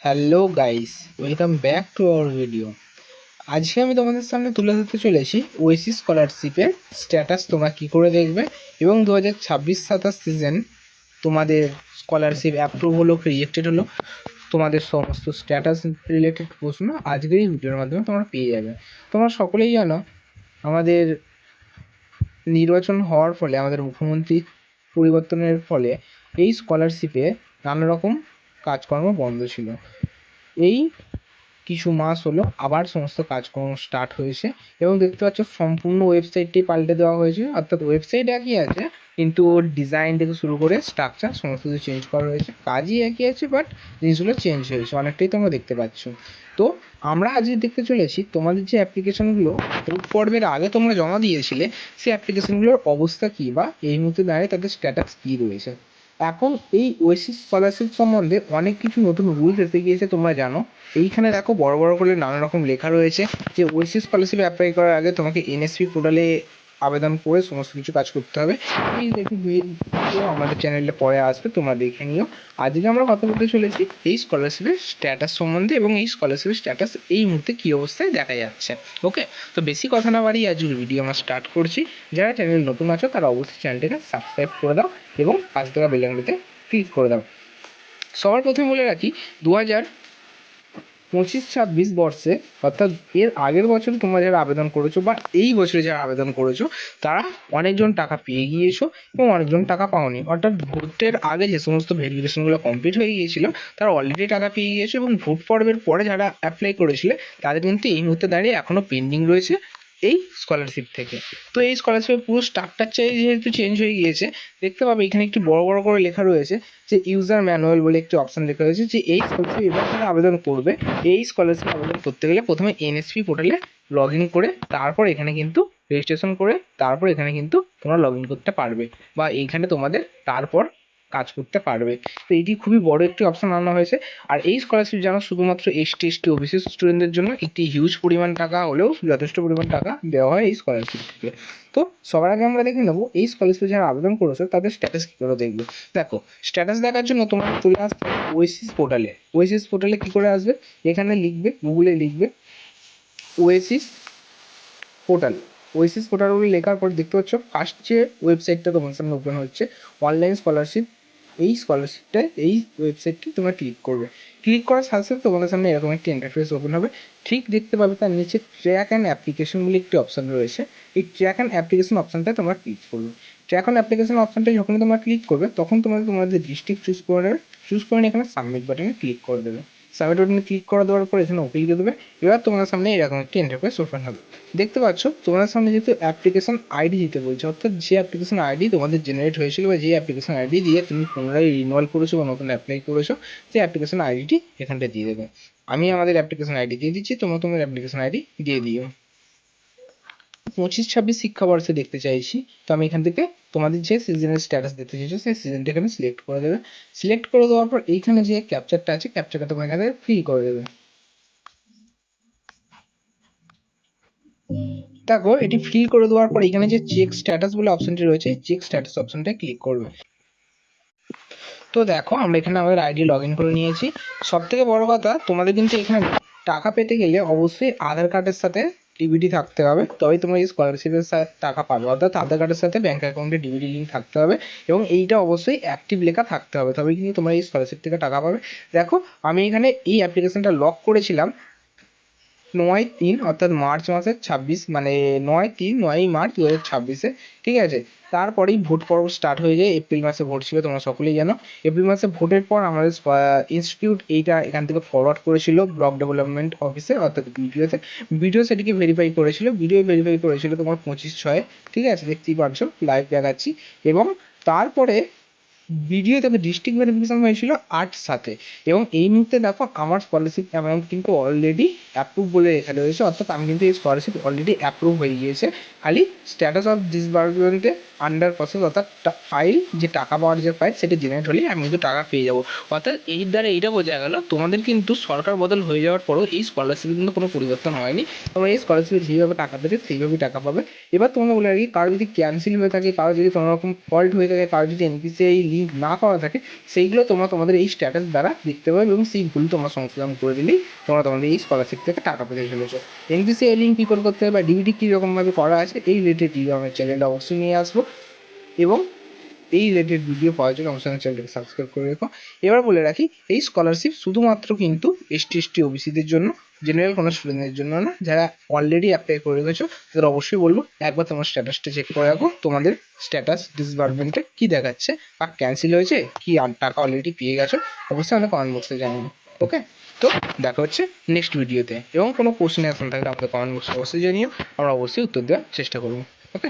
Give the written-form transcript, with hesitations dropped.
Hello guys, welcome back to our video. আজকে আমি তোমাদের সামনে তুলে ধরতে চলেছি ওয়েসিস স্কলারশিপের স্ট্যাটাস তোমরা কী করে দেখবে এবং 2026-27 সিজন তোমাদের স্কলারশিপ অ্যাপ্রুভ হলো কি রিজেক্টেড হলো, তোমাদের সমস্ত স্ট্যাটাস রিলেটেড প্রশ্ন আজকের এই ভিডিওর মাধ্যমে তোমরা পেয়ে যাবে। তোমরা সকলেই জানো আমাদের নির্বাচন হওয়ার ফলে, আমাদের মুখ্যমন্ত্রী পরিবর্তনের ফলে এই স্কলারশিপে নানা রকম কাজকর্ম বন্ধ ছিল। এই কিছু মাস হলো আবার সমস্ত কাজকর্ম স্টার্ট হয়েছে এবং দেখতে পাচ্ছ সম্পূর্ণ ওয়েবসাইটটি পাল্টে দেওয়া হয়েছে। অর্থাৎ ওয়েবসাইট একই আছে কিন্তু ওর ডিজাইন থেকে শুরু করে স্ট্রাকচার সমস্ত কিছু চেঞ্জ করা হয়েছে। কাজই একই আছে বাট জিনিসগুলো চেঞ্জ হয়েছে অনেকটাই, তোমরা দেখতে পাচ্ছ। তো আমরা আজকে দেখতে চলেছি তোমাদের যে অ্যাপ্লিকেশনগুলো গ্রুপ পর্বের আগে তোমরা জমা দিয়েছিলে সেই অ্যাপ্লিকেশনগুলোর অবস্থা কী বা এই মুহূর্তে দাঁড়িয়ে তাদের স্ট্যাটাস কী রয়েছে। এখন এই ওয়েসিস স্কলারশিপ সম্বন্ধে অনেক কিছু নতুন রুলস এসে গিয়েছে, তোমরা জানো। এইখানে দেখো বড় বড় করে নানা রকম লেখা রয়েছে যে ওয়েসিস স্কলারশিপে অ্যাপ্লাই করার আগে তোমাকে এনএসপি পোর্টালে আবেদন করে সমস্ত কিছু কাজ করতে হবে। এই দেখি ভিডিও আমাদের চ্যানেলে পরে আসবে, তোমরা দেখে নিও। আজকে আমরা কথা বলতে চলেছি এই স্কলারশিপের স্ট্যাটাস সম্বন্ধে এবং এই স্কলারশিপের স্ট্যাটাস এই মুহূর্তে কী অবস্থায় দেখা যাচ্ছে। ওকে, তো বেশি কথা না বাড়িয়ে আজকের ভিডিও আমরা স্টার্ট করছি। যারা চ্যানেল নতুন আছো তারা অবশ্যই চ্যানেলটাকে সাবস্ক্রাইব করে দাও এবং পাশে থাকা বেল আইকনটিতে ক্লিক করে দাও। সবার প্রথমে বলে রাখি, 2025-26 বর্ষে অর্থাৎ এর আগের বছর তোমরা যারা আবেদন করেছো বা এই বছরে যারা আবেদন করেছো তারা অনেকজন টাকা পেয়ে গিয়েছো এবং অনেকজন টাকা পাওনি। অর্থাৎ ভোটের আগে যে সমস্ত ভেরিফিকেশনগুলো কমপ্লিট হয়ে গিয়েছিল তারা অলরেডি টাকা পেয়ে গিয়েছো এবং ভোট পর্বের পরে যারা অ্যাপ্লাই করেছিলে তাদের কিন্তু এই মুহূর্তে দাঁড়িয়ে এখনও পেন্ডিং রয়েছে এই স্কলারশিপ থেকে। তো এই স্কলারশিপের পুরো স্ট্রাকচার যেহেতু চেঞ্জ হয়ে গিয়েছে, দেখতে পাবে এখানে একটি বড় বড় করে লেখা রয়েছে যে ইউজার ম্যানুয়াল বলে একটি অপশন লেখা রয়েছে যে এই স্কলারশিপ এবার যারা আবেদন করবে, এই স্কলারশিপ আবেদন করতে গেলে প্রথমে এনএসপি পোর্টালে লগ ইন করে তারপর এখানে কিন্তু রেজিস্ট্রেশন করে তারপর এখানে কিন্তু তোমরা লগ ইন করতে পারবে বা এইখানে তোমাদের তারপর কাজ করতে পারবে। তো এটি খুবই বড় একটি অপশন আনা হয়েছে। আর এই স্কলারশিপ যেন শুধুমাত্র এসটি এসটি ওবিসি স্টুডেন্টদের জন্য একটি হিউজ পরিমাণ টাকা হলেও যথেষ্ট পরিমাণ টাকা দেওয়া হয় এই স্কলারশিপ থেকে। তো সবার আগে আমরা দেখে নেবো এই স্কলারশিপে যারা আবেদন করেছে তাদের স্ট্যাটাস কী করে দেখবে। দেখো, স্ট্যাটাস দেখার জন্য তোমরা চলে আসতে হবে ওয়েসিস পোর্টালে। ওয়েসিস পোর্টালে কী করে আসবে, এখানে লিখবে, গুগলে লিখবে ওয়েসিস পোর্টাল। ওয়েসিস পোর্টাল বলে লেখার পর দেখতে পাচ্ছ ফার্স্ট যে ওয়েবসাইটটা তোমার সামনে ওপেন হচ্ছে অনলাইন স্কলারশিপ। এই স্কলারশিপটায় এই ওয়েবসাইটটি তোমরা ক্লিক করবে। ক্লিক করার সাথে সাথে তোমাদের সামনে এরকম একটি ইন্টারফেস ওপেন হবে। ঠিক দেখতে পাবে তার নিচে ট্র্যাক অ্যান্ড অ্যাপ্লিকেশন বলে একটি অপশান রয়েছে। এই ট্র্যাক অ্যান্ড অ্যাপ্লিকেশন অপশানটায় তোমরা ক্লিক করবে। ট্র্যাক অ্যান্ড অ্যাপ্লিকেশন অপশানটায় যখনই তোমরা ক্লিক করবে তখন তোমাদের ডিস্ট্রিক্ট চুজ করে নেবে। চুজ করে নিয়ে এখানে সাবমিট বাটনে ক্লিক করে দেবে। সাবমিট বাটনে ক্লিক করে দেওয়ার পর এখানে ওকে লিখে দেবে। এবার তোমাদের সামনে এরকম একটি ইন্টারফেস ওপেন হবে। দেখতে পাচ্ছ তোমাদের সামনে যেহেতু অ্যাপ্লিকেশন আইডি দিতে বলছে, অর্থাৎ যে অ্যাপ্লিকেশন আইডি তোমাদের জেনারেট হয়েছিল বা যে অ্যাপ্লিকেশন আইডি দিয়ে তুমি পুনরায় রিনিউয়াল করেছো বা নতুন অ্যাপ্লাই করেছো, সেই অ্যাপ্লিকেশন আইডিটি এখানটা দিয়ে দেবে। আমি আমাদের অ্যাপ্লিকেশন আইডি দিয়ে দিচ্ছি, তোমরা তোমার অ্যাপ্লিকেশন আইডি দিয়ে দিও। 25-26 শিক্ষাবর্ষে দেখতে চাইছি, তো আমি এখান থেকে তোমাদের যে সিজনের স্ট্যাটাস দেখতে চাইছো সেই সিজনটা এখানে সিলেক্ট করে দেবে। সিলেক্ট করে দেওয়ার পর এইখানে যে ক্যাপচারটা আছে ক্যাপচারটা তোমরা এখানে ফিল করে দেবে। দেখো, এটি ফিল করে দেওয়ার পর এখানে যে চেক স্ট্যাটাস বলে অপশনটি রয়েছে চেক স্ট্যাটাস অপশনটা ক্লিক করবে। তো দেখো আমরা এখানে আমাদের আইডি লগ ইন করে নিয়েছি। সব থেকে বড় কথা, তোমাদের কিন্তু এখানে টাকা পেতে গেলে অবশ্যই আধার কার্ডের সাথে ডিবিটি থাকতে হবে, তবেই তোমরা এই স্কলারশিপের টাকা পাবে। অর্থাৎ আধার কার্ডের সাথে ব্যাঙ্ক অ্যাকাউন্টে ডিবিটি লিঙ্ক থাকতে হবে এবং এইটা অবশ্যই অ্যাক্টিভ লেখা থাকতে হবে, তবেই কিন্তু তোমরা এই স্কলারশিপ থেকে টাকা পাবে। দেখো, আমি এখানে এই অ্যাপ্লিকেশনটা লক করেছিলাম 9/3 অর্থাৎ মার্চ মাসের 26, মানে 9/3 2026-এ। ঠিক আছে, তারপরেই ভোট পর্ব স্টার্ট হয়ে যায়। এপ্রিল মাসে ভোট ছিল, তোমরা সকলেই জানো। এপ্রিল মাসে ভোটের পর আমাদের ইনস্টিটিউট এইটা এখান থেকে ফরওয়ার্ড করেছিল ব্লক ডেভেলপমেন্ট অফিসে অর্থাৎ বিডিওতে। বিডিও সেটিকে ভেরিফাই করেছিল, ভিডিও ভেরিফাই করেছিল তোমার 25/6। ঠিক আছে, দেখতেই পাচ্ছ লাইভ দেখাচ্ছি। এবং তারপরে ভিডিও তবে ডিস্ট্রিক্ট ভেরিফিকেশন হয়েছিল 8/7-এ। এবং এই মুহূর্তে দেখো আমার স্কলারশিপ অ্যামাউন্ট কিন্তু অলরেডি অ্যাপ্রুভ বলে লেখা রয়েছে, অর্থাৎ আমি কিন্তু এই স্কলারশিপ অলরেডি অ্যাপ্রুভ হয়ে গিয়েছে। খালি স্ট্যাটাস অফ ডিসবার্সমেন্টে আন্ডার প্রসেস, অর্থাৎ ফাইল যে টাকা পাওয়ার যে ফাইল সেটা জেনারেট হলেই আমি কিন্তু টাকা পেয়ে যাবো। অর্থাৎ এর দ্বারা এইটা বোঝা গেল তোমাদের কিন্তু সরকার বদল হয়ে যাওয়ার পরেও এই স্কলারশিপে কিন্তু কোনো পরিবর্তন হয়নি। তোমরা এই স্কলারশিপে যেভাবে টাকা পেতে সেইভাবেই টাকা পাবে। এবার তোমরা বলে রাখি, কারো যদি ক্যান্সেল হয়ে থাকে, কারো যদি কোনো রকম ফল্ট হয়ে থাকে, কারো যদি এনপিসিআই লিভ লিঙ্ক না করা থাকে সেইগুলো তোমরা তোমাদের এই স্ট্যাটাস দ্বারা দেখতে পাবে এবং সেইগুলো তোমরা সংশোধন করে দিলেই তোমরা তোমাদের এই স্কলারশিপ থেকে টাকা পেতে চলেছো। এনপিসিআই লিঙ্ক কী করে করতে হবে বা ডিবিটি কীরকমভাবে করা আছে এই রিলেটেড ভিডিও আমার চ্যানেলে অবশ্যই নিয়ে আসবো, এবং এই রিলেটেড ভিডিও পাওয়ার জন্য অবশ্যই আমার চ্যানেলটাকে সাবস্ক্রাইব করে রেখো। এবার বলে রাখি, এই স্কলারশিপ শুধুমাত্র কিন্তু এসটি ওবিসিদের জন্য, জেনারেল কোনো স্টুডেন্টদের জন্য না। যারা অলরেডি অ্যাপ্লাই করে রেখেছো তাদের অবশ্যই বলবো একবার তোমার স্ট্যাটাসটা চেক করে রাখো, তোমাদের স্ট্যাটাস ডিসবার্সমেন্টে কী দেখাচ্ছে বা ক্যান্সেল হয়েছে কি টাকা অলরেডি পেয়ে গেছো, অবশ্যই আমাদের কমেন্ট বক্সে জানিও। ওকে, তো দেখা হচ্ছে নেক্সট ভিডিওতে, এবং কোনো কোশ্চেন আসলে থাকলে আমাদের কমেন্ট বক্সে অবশ্যই জানিও, আমরা অবশ্যই উত্তর দেওয়ার চেষ্টা করবো। ওকে।